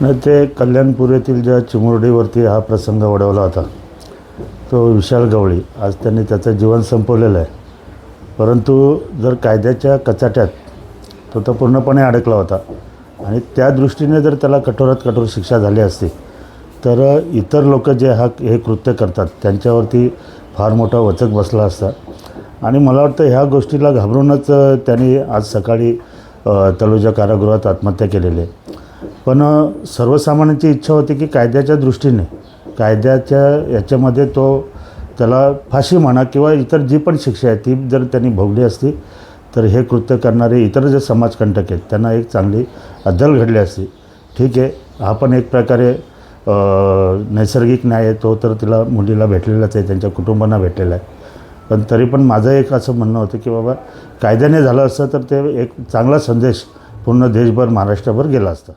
नाही, ते कल्याणपूर येथील ज्या चिमुरडीवरती हा प्रसंग ओढवला होता तो विशाल गवळी, आज त्यांनी त्याचं जीवन संपवलेलं आहे. परंतु जर कायद्याच्या कचाट्यात तो पूर्णपणे अडकला होता आणि त्या दृष्टीने जर त्याला कठोरात कठोर शिक्षा झाली असती तर इतर लोक जे हे कृत्य करतात त्यांच्यावरती फार मोठा वचक बसला असता. आणि मला वाटतं ह्या गोष्टीला घाबरूनच त्यांनी आज सकाळी तळोजा कारागृहात आत्महत्या केलेली आहे. पण सर्वसामान्यांची इच्छा होती की कायद्याच्या दृष्टीने कायद्याच्या याच्यामध्ये त्याला फाशी म्हणा किंवा इतर जी पण शिक्षा आहे ती जर त्यांनी भोगली असती तर हे कृत्य करणारे इतर जे समाजकंटक आहेत त्यांना एक चांगली अद्दल घडली असती. ठीक आहे, हा पण एक प्रकारे नैसर्गिक न्याय आहे, तर तिला मुलीला भेटलेलाच आहे, त्यांच्या कुटुंबांना भेटलेला आहे. पण तरी पण माझं एक असं म्हणणं होतं की बाबा कायद्याने झालं असतं तर ते एक चांगला संदेश पूर्ण देशभर महाराष्ट्रभर गेला असता.